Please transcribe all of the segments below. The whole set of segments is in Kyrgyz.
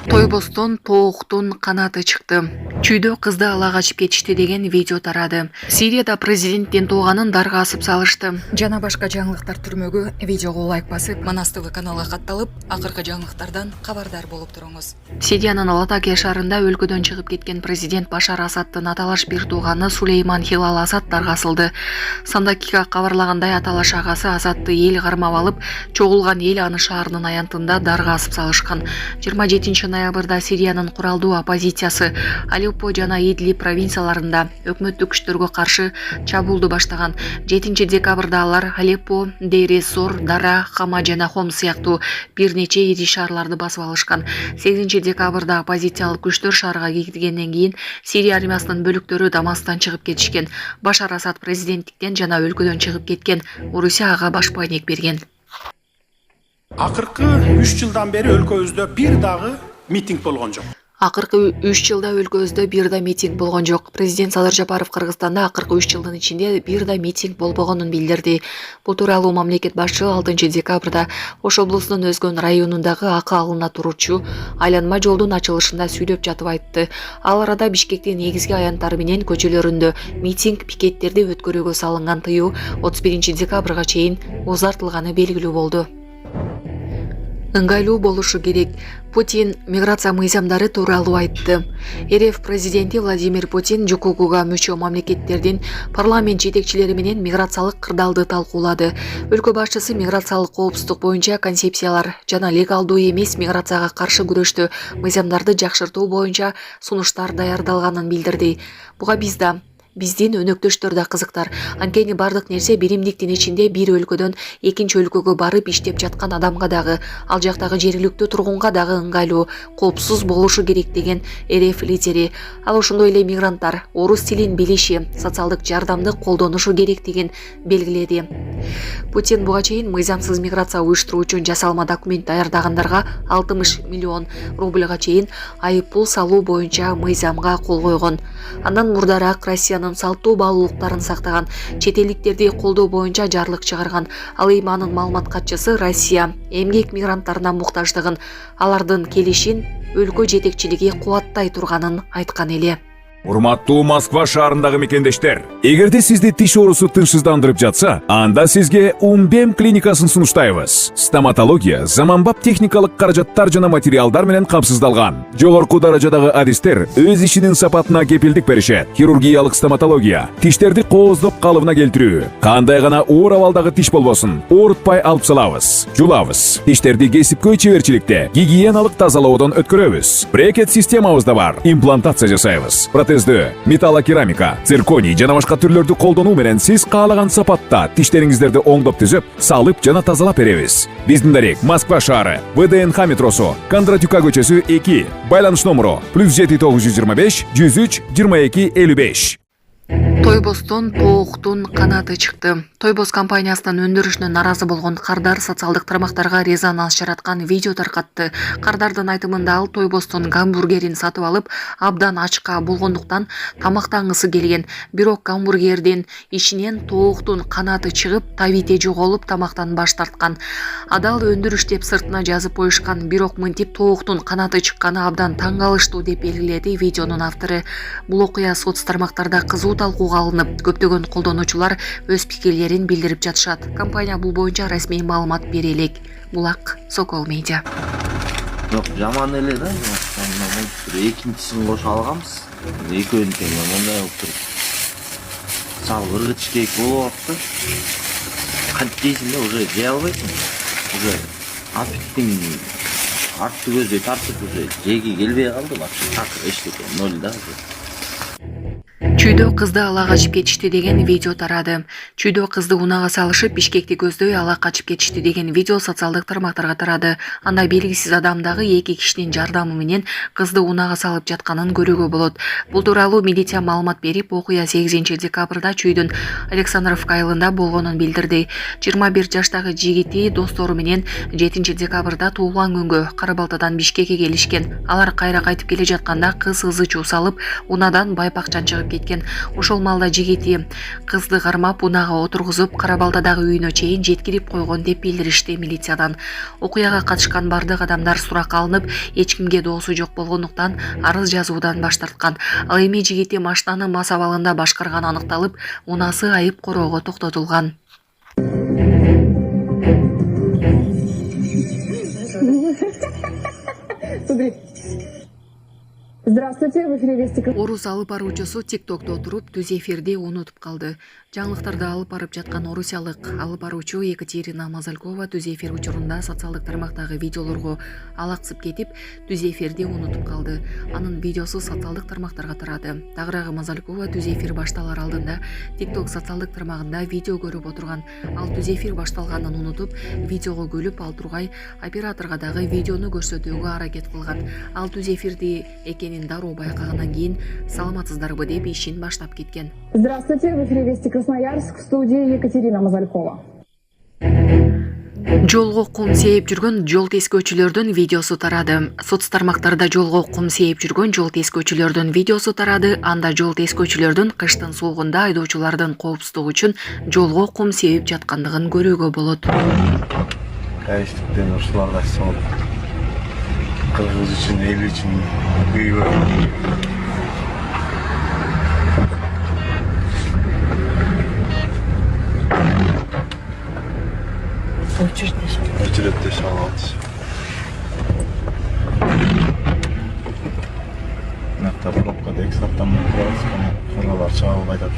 Тойбостон тооктун канаты чыкты. Чүйдө кызды ала качып кетишти деген видео тарады. Сирияда президенттин тууганын дарга асып салышты. Жана башка жаңылыктар түрмөгү видеого лайк басып, Манас ТВ каналга катталып, акыркы жаңылыктардан кабардар болуп туруңуз. Сириянын Латакия шаарында өлкөдөн чыгып кеткен президент Башар Асадтын аталаш бир тууганы Сулейман Хилал Асад дарга асылды. Сандакига кабарлагандай аталаш агасы Асадты эл кармап алып, чогулган эл аны шаарынын аянтында дарга асып салышкан. 27 ноябрда Сириянын куралдуу оппозициясы Алеппо жана Идлиб провинцияларында өкмөттүк күчтөргө каршы чабуулду баштаган. 7 декабрда алар Алеппо, Дейр-эз-Зор, Дара, Хама жана Хом сыяктуу бир нече ири шаарларды басып алышкан. 8 декабрда оппозициялык күчтөр шаарга киргенден кийин Сирия армиясынын бөлүктөрү Дамастан чыгып кетишкен. Башар Асад президенттиктен жана өлкөдөн чыгып кеткен. Орусия ага баш байнек берген. Акыркы 3 жылдан бери өлкөбүздө бир дагы митинг болгон жок. Акыркы 3 жылда өлкөбүздө бир да митинг болгон жок. Президент Садыр Жапаров Кыргызстанда акыркы 3 жылдын ичинде бир да митинг болбогонун билдирди. Бул тууралуу мамлекет башчы 6 декабрда Ош облусунун Өзгөн районундагы акы алына туручу айланма жолдун ачылышында сүйлөп жатып айтты. Ал арада Бишкектин негизги аянттары менен көчөлөрүндө митинг, пикеттерди өткөрүүгө салынган тыюу 31 декабрга чейин узартылганы белгилүү болду. Ыңгайлуу болушу керек. Путин миграция мыйзамдары тууралуу айтты. РФ президенти Владимир Путин ЖКГга мүчө мамлекеттердин парламент жетекчилери менен миграциялык кырдаалды талкуулады. Өлкө башчысы миграциялык коопсуздук боюнча концепциялар жана легалдуу эмес миграцияга каршы күрөштө мыйзамдарды жакшыртуу боюнча сунуштар даярдалганын билдирди. Буга биздин өнөктөштөр да кызыктар. Анткени бардык нерсе биримдиктин ичинде бир өлкөдөн экинчи өлкөгө барып иштеп жаткан адамга дагы, ал жактагы жергиликтүү тургунга дагы ыңгайлуу, коопсуз болушу керек деген РФ лидери. Ал ошондой эле мигранттар орус тилин билиши, социалдык жардамды колдонушу керектигин белгиледи. Путин буга чейин мыйзамсыз миграция уюштуруу үчүн жасалма документ даярдагандарга 60 миллион рубльга чейин айыппул салуу боюнча мыйзамга кол койгон. Андан мурдараак Россиянын салттуу баалуулуктарын сактаган, чет элдиктерди колдоо боюнча жарлык чыгарган. Ал эми анын маалымат катчысы Россия эмгек мигранттарына муктаждыгын, алардын келишин өлкө жетекчилиги кубаттай турганын айткан эле. Урматтуу Москва шаарындагы мекендештер, эгерде сизди тиш оорусу тынчсыздандырып жатса, анда сизге Умбем клиникасын сунуштайбыз. Стоматология заманбап техникалык каражаттар жана материалдар менен камсыздалган. Жогорку даражадагы адистер өз ишинин сапатына кепилдик беришет. Хирургиялык стоматология, тиштерди кооздоп калыбына келтирүү. Кандай гана оор абалдагы тиш болбосун, оорутпай алып салабыз, жулабыз. Тиштерди кесипкөй чеберчиликте, гигиеналык тазалоодон өткөрөбүз. Брекет системабыз да бар. Имплантация жасайбыз. Протездөө, металлокерамика, цирконий жана башка түрлөрдү колдонуу менен сиз каалаган сапатта тиштериңиздерди оңдоп түзөп, салып жана тазалап беребиз. Биздин дарек Москва шаары, ВДНХ метросу, Кондратюка көчөсү 2, байланыш номуру +7 925 103 22 55. Тойбостон тооктун канаты чыкты. Тойбос компаниясынын өндүрүшүнө наразы болгон кардар социалдык тармактарга резонанс жараткан видео таркатты. Кардардын айтымында ал Тойбостон гамбургерин сатып алып, абдан ачка болгондуктан тамактангысы келген. Бирок гамбургердин ичинен тооктун канаты чыгып, табите жоголуп, тамактан баш тарткан. Адал өндүрүш деп сыртына жазып коюшкан, бирок мынтип тооктун канаты чыкканы абдан таң калыштуу деп белгиледи видеонун автору. Бул окуя соц тармактарда кызуу талкууга алынып, көптөгөн колдонуучулар өз пикирлерин билдирип жатышат. Компания бул боюнча расмий маалымат бере элек. Булак Сокол Медиа. Жок, жаман эле да. Экинчисин кошо алганбыз. Экөөнү тең мондай болуп туруп. Сал ыргыч кейк болуп атты. Кантип жейсиң да, уже жей албайсың. Уже аппетитиң артты көздөй тартып, уже жеги келбей калды. Так эчтеке ноль да. Чүйдө кызды ала качып кетишти деген видео тарады. Чүйдө кызды унага салышып, Бишкекти көздөй ала качып кетишти деген видео социалдык тармактарга тарады. Анда белгисиз адамдагы 2 кишинин жардамы менен кызды унага салып жатканын көрүүгө болот. Бул тууралуу милиция маалымат берип, окуя 8 декабрда Чүйдүн Александровка айылында болгонун билдирди. 21 жаштагы жигити достору менен 7 декабрда туулган күнгө Кара-Балтадан Бишкекке келишкен. Алар кайра кайтып келе жатканда кыз ызы чуу салып, унадан байпакчан чыгып кеткен. кеткен. Ошол маалда жигити кызды кармап унаага отургузуп Кара Балтадагы үйүнө чейин жеткирип койгон деп билдиришти милициядан. Окуяга катышкан бардык адамдар суракка алынып, эч кимге доосу жок болгондуктан арыз жазуудан баш тарткан. Ал эми жигити машинаны мас абалында башкарганы аныкталып, унасы айып короого токтотулган. Здравствуйте, в эфире Вести. Орус алып баруучусу TikTok'то отуруп түз эфирди унутуп калды. Жаңылыктарды алып барып жаткан орусиялык алып баруучу Екатерина Мазалькова түз эфир учурунда социалдык тармактагы видеолорго алаксып кетип, түз эфирди унутуп калды. Анын видеосу социалдык тармактарга тарады. Тагыраагы Мазалькова түз эфир башталар алдында TikTok социалдык тармагында видео көрүп отурган. Ал түз эфир башталганын унутуп, видеого күлүп ал тургай операторго дагы видеону көрсөтүүгө аракет кылган. Ал түз эфирди экенин дароо байкагандан кийин саламатсыздарбы деп ишин баштап кеткен. Здравствуйте, в эфире Вести Красноярск, в студии Екатерина Мазалькова. Жолго кум сээп жүргөн жол тескөөчүлөрдүн видеосу тарады. Соц тармактарда жолго кум сээп жүргөн жол тескөөчүлөрдүн видеосу тарады. Анда жол тескөөчүлөрдүн кыштын суугунда айдоочулардын коопсуздугу үчүн жолго кум сээп жаткандыгын көрүүгө болот. Кайфтен ушуларга сол кыргыз үчүн эл үчүн күйгөн. Өчүрөттө шалат. Накта пробка дек саптан турат, фуралар чагып айтат.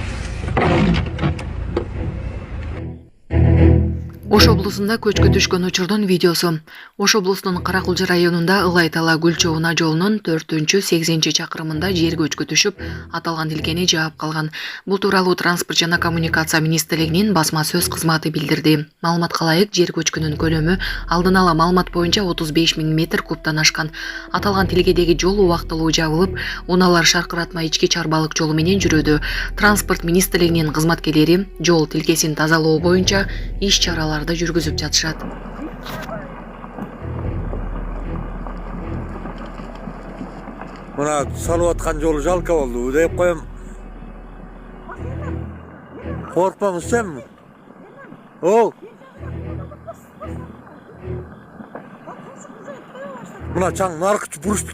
Ош облусунда көчкү түшкөн учурдун видеосу. Ош облусунун Каракулчу районунда Ылайтала Гүлчөбүна жолунун 4-8 чакырымында жер көчкү түшүп, аталган тилкени жаап калган. Бул тууралуу Транспорт жана коммуникация министрлигинин басма сөз кызматы билдирди. Маалыматка ылайык, жер көчкүнүн көлөмү алдын ала маалымат боюнча 35 000 метр кубтан ашкан. Аталган тилкедеги жол убактылуу жабылып, унаалар шаркыратма ички чарбалык жолу менен жүрүүдө. Транспорт министрлигинин кызматкерлери жол тилкесин тазалоо боюнча иш-чаралар жүргүзүп жатышат. Мына салып аткан жол жалка болду деп коем. Коркпоңуз сен. Ол. Мына чаң наркы бурушту